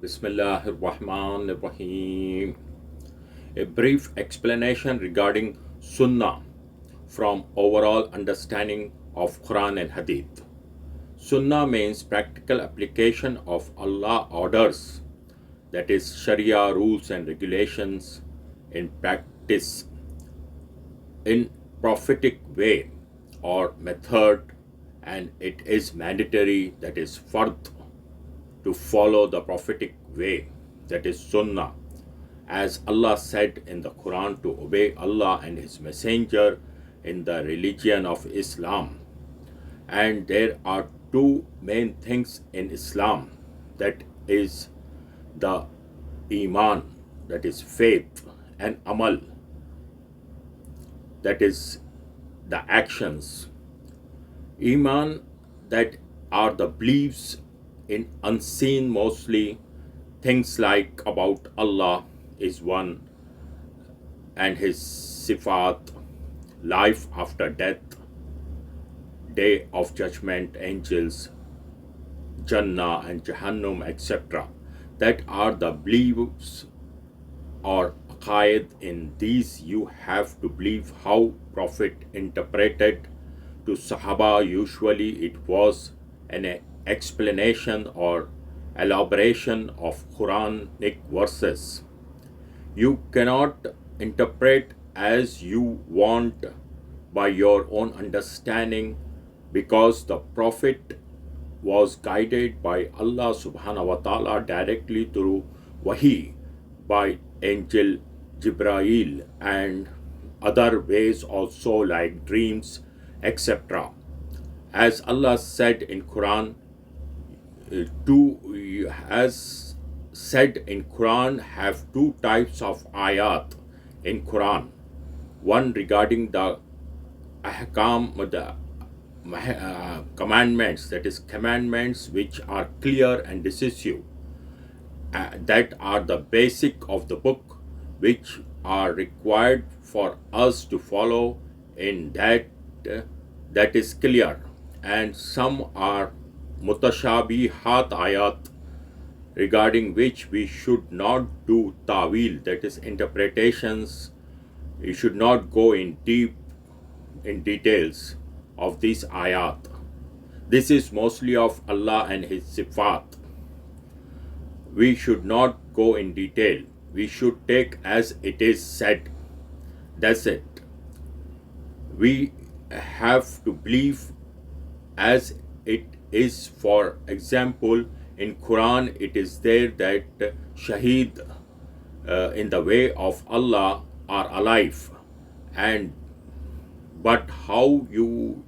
Bismillahir-Rahmanir-Rahim. A brief explanation regarding Sunnah from overall understanding of Quran and Hadith. Sunnah means practical application of Allah orders, that is Sharia rules and regulations in practice in prophetic way or method, and it is mandatory, that is farz, to follow the prophetic way, that is Sunnah. As Allah said in the Quran, to obey Allah and His Messenger in the religion of Islam. And there are two main things in Islam, that is the Iman, that is faith, and Amal, that is the actions. Iman, that are the beliefs in unseen, mostly things like about Allah is one, and His sifat, life after death, day of judgment, angels, Jannah and Jahannam, etc. That are the beliefs or aqaid. In these you have to believe how Prophet interpreted to Sahaba. Usually it was an explanation or elaboration of Quranic verses. You cannot interpret as you want by your own understanding, because the Prophet was guided by Allah subhanahu wa ta'ala directly through Wahi by angel Jibrail, and other ways also like dreams, etc. As Allah said in Quran, have two types of ayat in Quran. One regarding the ahkam, the commandments, that is commandments which are clear and decisive, that are the basic of the book, which are required for us to follow in that is clear. And some are mutashabihat ayat, regarding which we should not do ta'wil, that is interpretations. We should not go in details of these ayat. This is mostly of Allah and His sifat. We should not go in detail. We should take as it is said. That's it. We have to believe as it is. For example, in Quran it is there that shaheed in the way of Allah are alive, and but how you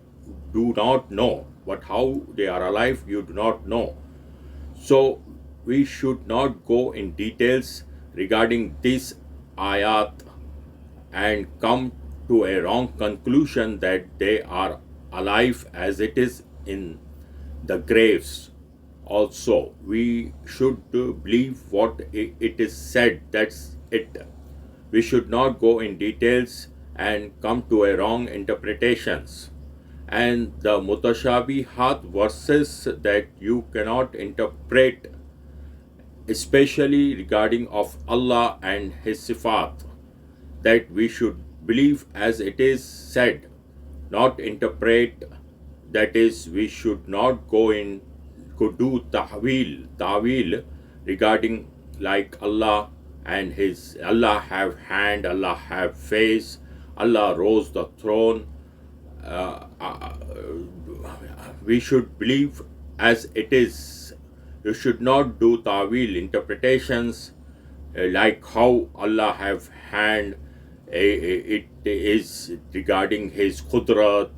do not know, but how they are alive you do not know. So we should not go in details regarding this ayat and come to a wrong conclusion that they are alive as it is in the graves. Also, we should believe what it is said, that's it. We should not go in details and come to a wrong interpretations. And the mutashabihat verses that you cannot interpret, especially regarding of Allah and His sifat, that we should believe as it is said, not interpret. That is, we should not go in could do ta'wil regarding like Allah and His, Allah have hand, Allah have face, Allah rose the throne. We should believe as it is. You should not do ta'wil interpretations like how Allah have hand. It is regarding His qudrat,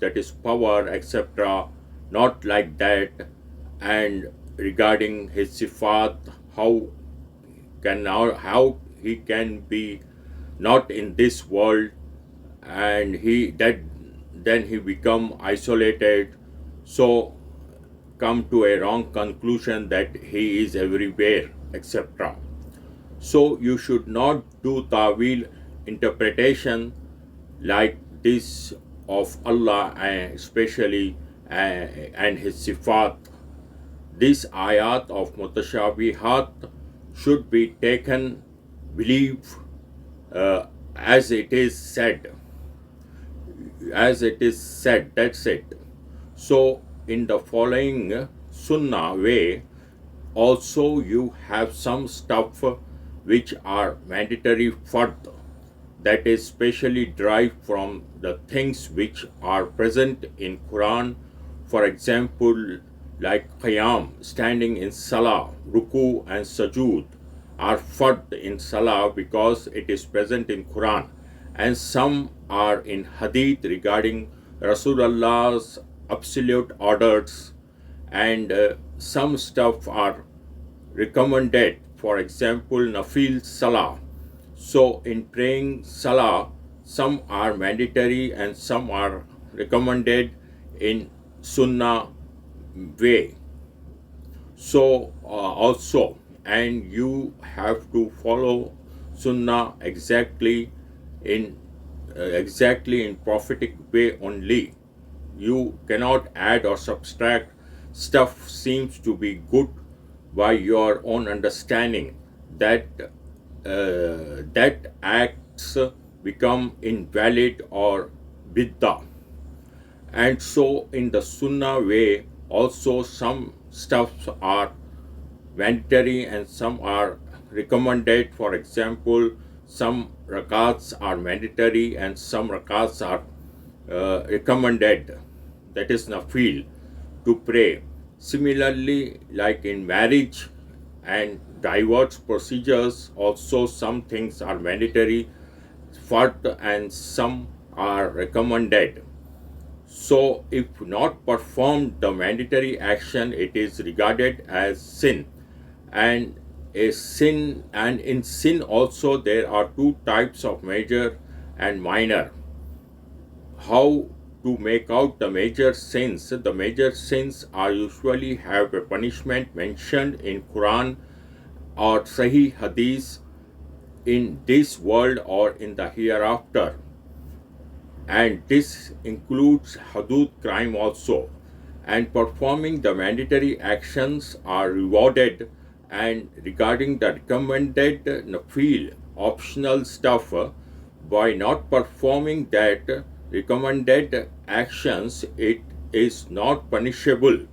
that is power, etc. Not like that. And regarding His sifat, how He can be not in this world, and then he become isolated, so come to a wrong conclusion that He is everywhere, etc. So you should not do ta'wil interpretation like this of Allah, especially and His sifat. These ayat of mutashabihat should be taken, believe, uh, as it is said. As it is said, that's it. So, in the following Sunnah way, also you have some stuff which are mandatory fard, that is specially derived from the things which are present in Quran. For example, like qiyam, standing in salah, ruku and sujood are fard in salah because it is present in Quran, and some are in hadith regarding Rasulullah's absolute orders, and some stuff are recommended. For example, Nafil salah. So in praying salah, some are mandatory and some are recommended in Sunnah way. So also, and you have to follow Sunnah exactly in prophetic way only. You cannot add or subtract. Stuff seems to be good by your own understanding, that that acts become invalid or bid'ah. And so in the Sunnah way also some stuffs are mandatory and some are recommended. For example, some rakats are mandatory and some rakats are recommended, that is nafil, to pray. Similarly, like in marriage and divorce procedures, also some things are mandatory fard and some are recommended. So, if not performed the mandatory action, it is regarded as sin. And in sin also there are two types of major and minor. How to make out the major sins? The major sins are usually have a punishment mentioned in Quran or Sahih Hadith in this world or in the hereafter, and this includes hudud crime also. And performing the mandatory actions are rewarded, and regarding the recommended nafil optional stuff, by not performing that recommended actions it is not punishable,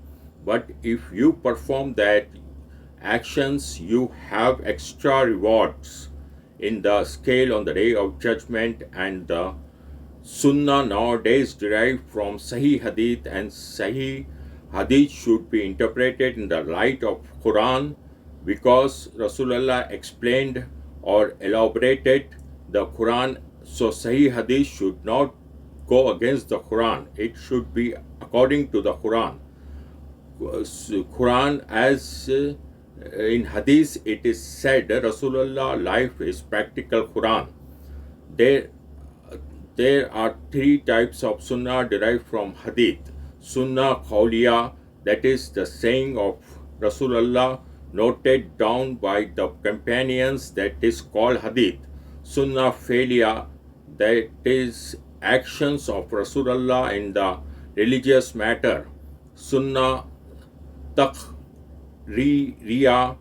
but if you perform that actions you have extra rewards in the scale on the day of judgment. And the Sunnah nowadays derived from Sahih Hadith, and Sahih Hadith should be interpreted in the light of Quran, because Rasulullah explained or elaborated the Quran. So Sahih Hadith should not go against the Quran. It should be according to the Quran. Quran, as in Hadith it is said, Rasulullah life is practical Quran. There are three types of Sunnah derived from Hadith. Sunnah Qawliya, that is the saying of Rasulullah noted down by the companions, that is called Hadith. Sunnah Failya, that is actions of Rasulullah in the religious matter. Sunnah Taqririya,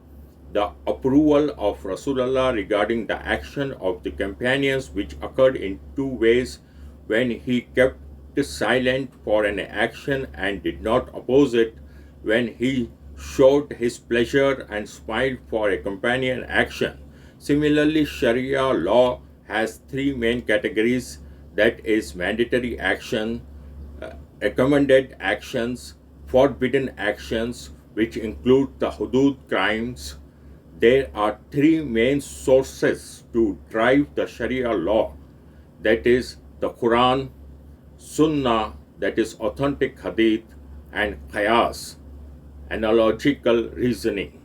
the approval of Rasulullah regarding the action of the companions, which occurred in two ways: when he kept silent for an action and did not oppose it, when he showed his pleasure and smiled for a companion action. Similarly, Sharia law has three main categories, that is mandatory action, recommended actions, forbidden actions, which include the hudud crimes. There are three main sources to drive the Sharia law, that is the Quran, Sunnah, that is authentic Hadith, and Qiyas, analogical reasoning.